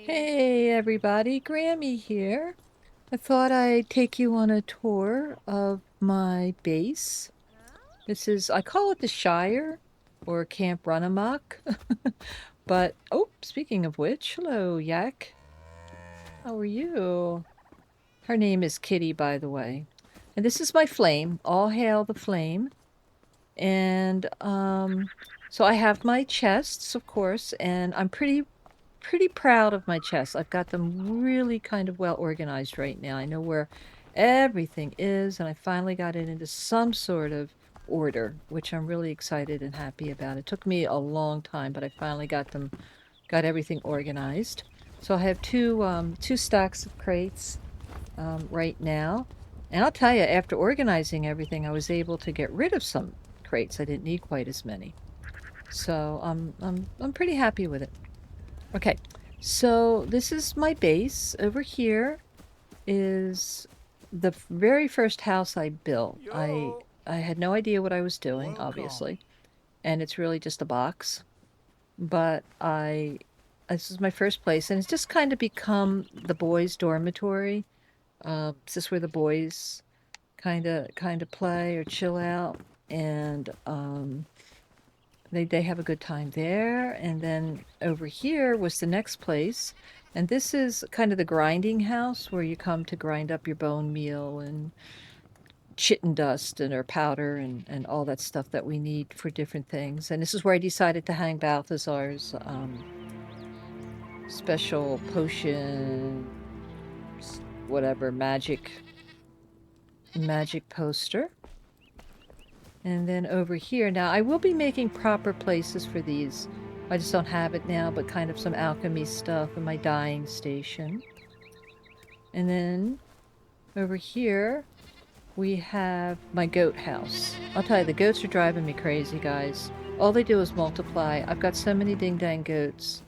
Hey everybody, Grammy here. I thought I'd take you on a tour of my base. I call it the Shire or Camp Runamuck. But, oh, speaking of which, hello, Yak. How are you? Her name is Kitty, by the way. And this is my flame. All hail the flame. And so I have my chests, of course, and I'm pretty proud of my chests. I've got them really kind of well organized right now. I know where everything is, and I finally got it into some sort of order, which I'm really excited and happy about. It took me a long time, but I finally got everything organized. So I have two stacks of crates right now. And I'll tell you, after organizing everything, I was able to get rid of some crates. I didn't need quite as many. So I'm pretty happy with it. Okay, so this is my base. Over here is the very first house I built. I had no idea what I was doing, obviously, and it's really just a box. But this is my first place, and it's just kind of become the boys' dormitory. This is where the boys kind of play or chill out, and they have a good time there. And then over here was the next place. And this is kind of the grinding house where you come to grind up your bone meal and chitin dust and or powder and all that stuff that we need for different things. And this is where I decided to hang Balthazar's special potion, whatever, magic poster. And then over here, now I will be making proper places for these. I just don't have it now, but kind of some alchemy stuff in my dyeing station. And then over here, we have my goat house. I'll tell you, the goats are driving me crazy, guys. All they do is multiply. I've got so many ding-dang goats.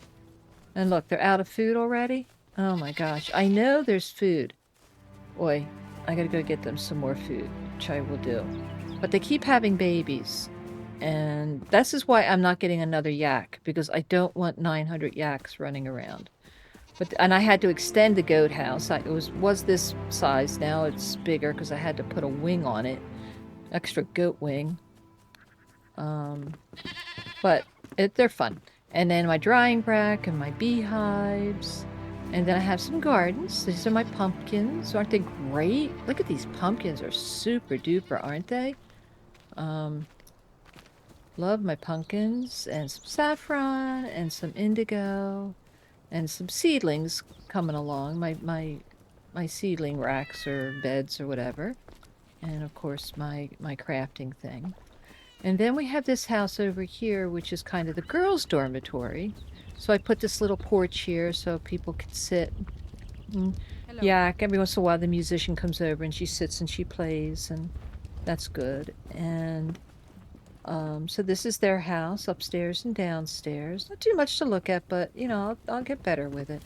And look, they're out of food already? Oh my gosh. I know there's food. Boy, I gotta go get them some more food, which I will do. But they keep having babies. And this is why I'm not getting another yak, because I don't want 900 yaks running around. And I had to extend the goat house. It was this size. Now it's bigger because I had to put a wing on it, extra goat wing. But they're fun. And then my drying rack and my beehives. And then I have some gardens. These are my pumpkins. Aren't they great? Look at these pumpkins. They're super duper, aren't they? Love my pumpkins and some saffron and some indigo and some seedlings coming along. My seedling racks or beds or whatever. And of course my crafting thing. And then we have this house over here, which is kind of the girls' dormitory. So I put this little porch here so people can sit and yak. Every once in a while the musician comes over and she sits and she plays, and that's good. And so this is their house, upstairs and downstairs. Not too much to look at, but you know, I'll get better with it.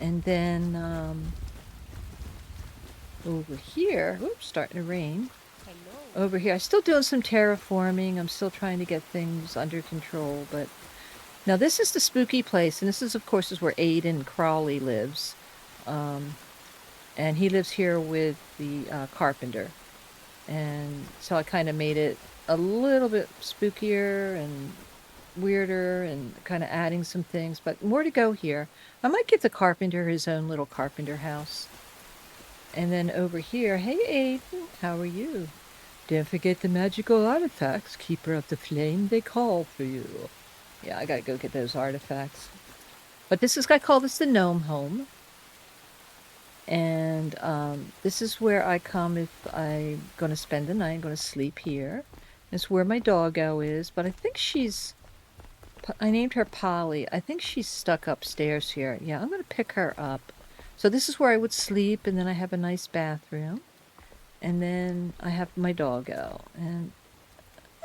And then over here, oops, starting to rain. Over here, I'm still doing some terraforming. I'm still trying to get things under control, but now this is the spooky place, and this is, of course, is where Aiden Crawley lives. And he lives here with the carpenter. And so I kind of made it a little bit spookier and weirder and kind of adding some things, but more to go here. I might give the carpenter his own little carpenter house. And then over here, hey Aiden, how are you? Don't forget the magical artifacts, Keeper of the Flame, they call for you. Yeah, I gotta go get those artifacts. But I call this the Gnome Home. And this is where I come if I'm going to spend the night. I'm going to sleep here. It's where my doggo is, but I think I named her Polly. I think she's stuck upstairs here. Yeah, I'm going to pick her up. So this is where I would sleep, and then I have a nice bathroom. And then I have my doggo. And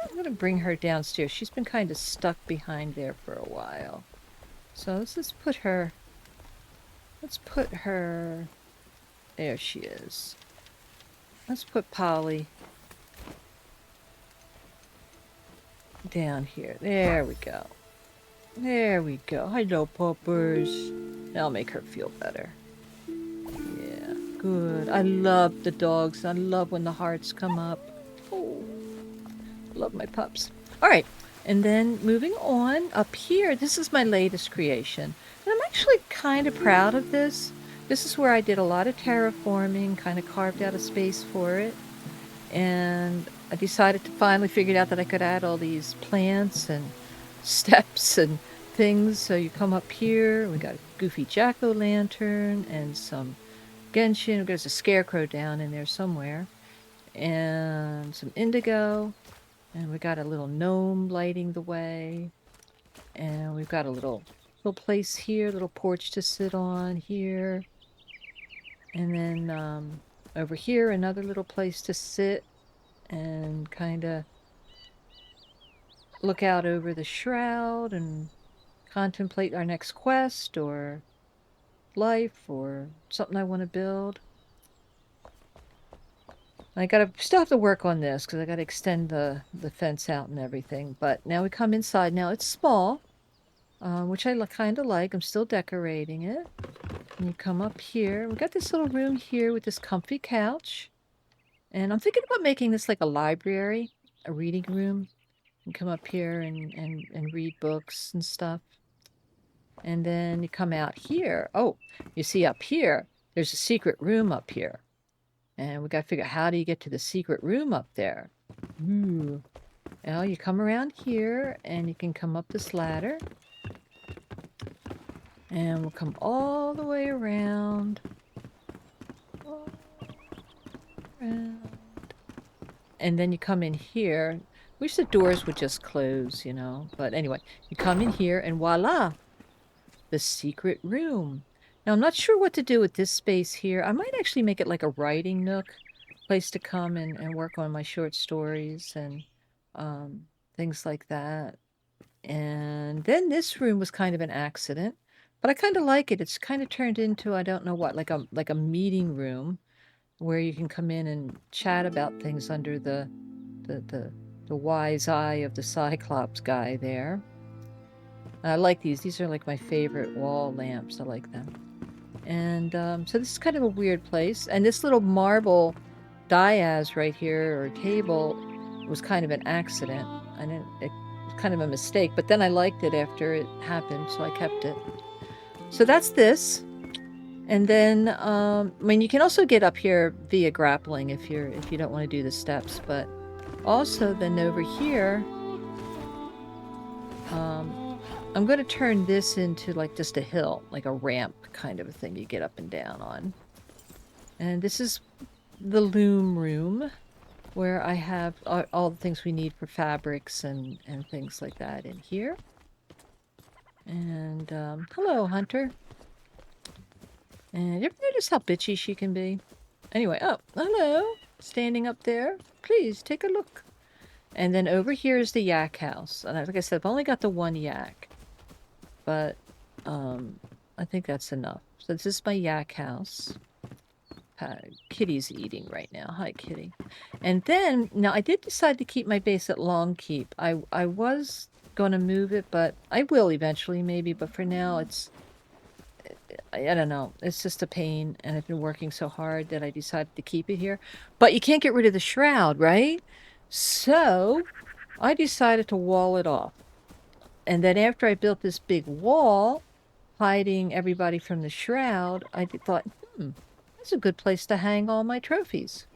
I'm going to bring her downstairs. She's been kind of stuck behind there for a while. So let's put her... There she is. Let's put Polly down here. There we go. There we go. Hello, puppers. That'll make her feel better. Yeah, good. I love the dogs. I love when the hearts come up. Oh, love my pups. All right, and then moving on up here, this is my latest creation. And I'm actually kind of proud of this. This is where I did a lot of terraforming, kind of carved out a space for it. And I decided to finally figure out that I could add all these plants and steps and things. So you come up here, we got a goofy jack-o'-lantern and some gentian. There's a scarecrow down in there somewhere. And some indigo. And we got a little gnome lighting the way. And we've got a little place here, little porch to sit on here. And then over here, another little place to sit and kind of look out over the shroud and contemplate our next quest or life or something I want to build. I still have to work on this because I got to extend the fence out and everything. But now we come inside. Now it's small, which I kind of like. I'm still decorating it. And you come up here. We got this little room here with this comfy couch. And I'm thinking about making this like a library, a reading room. And come up here and read books and stuff. And then you come out here. Oh, you see up here, there's a secret room up here. And we got to figure out how do you get to the secret room up there. Ooh. Well, you come around here and you can come up this ladder. And we'll come all the way around. All around. And then you come in here. Wish the doors would just close, you know. But anyway, you come in here and voila, the secret room. Now, I'm not sure what to do with this space here. I might actually make it like a writing nook, place to come and work on my short stories and things like that. And then this room was kind of an accident, but I kind of like it. It's kind of turned into, I don't know what, like a meeting room where you can come in and chat about things under the wise eye of the Cyclops guy there. I like these. These are like my favorite wall lamps. I like them. And so this is kind of a weird place. And this little marble dais right here, or table, was kind of an accident. It was kind of a mistake. But then I liked it after it happened, so I kept it. So that's this. And then, I mean, you can also get up here via grappling if you don't want to do the steps. But also then over here, I'm going to turn this into like just a hill, like a ramp kind of a thing you get up and down on. And this is the loom room where I have all the things we need for fabrics and things like that in here. And hello, Hunter. And you ever notice how bitchy she can be? Anyway, oh, hello. Standing up there. Please take a look. And then over here is the yak house. And like I said, I've only got the one yak. But I think that's enough. So this is my yak house. Kitty's eating right now. Hi, Kitty. And then, now I did decide to keep my base at Long Keep. I was going to move it, but I will eventually maybe. But for now, I don't know. It's just a pain. And I've been working so hard that I decided to keep it here. But you can't get rid of the shroud, right? So I decided to wall it off. And then after I built this big wall, hiding everybody from the shroud, I thought, that's a good place to hang all my trophies.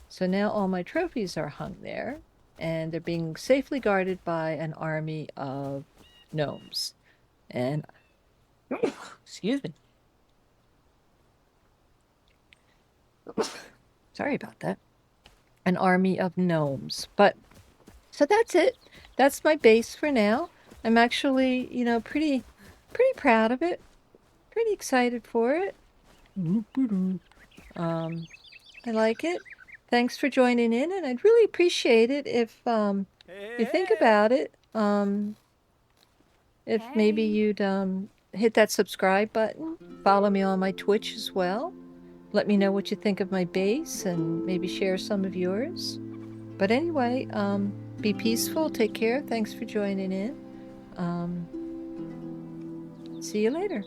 So now all my trophies are hung there, and they're being safely guarded by an army of gnomes. And, excuse me. Sorry about that. An army of gnomes. But, so that's it. That's my base for now. I'm actually, you know, pretty proud of it. Pretty excited for it. I like it. Thanks for joining in, and I'd really appreciate it if you think about it. If maybe you'd hit that subscribe button, follow me on my Twitch as well. Let me know what you think of my base and maybe share some of yours. But anyway, be peaceful, take care. Thanks for joining in. See you later.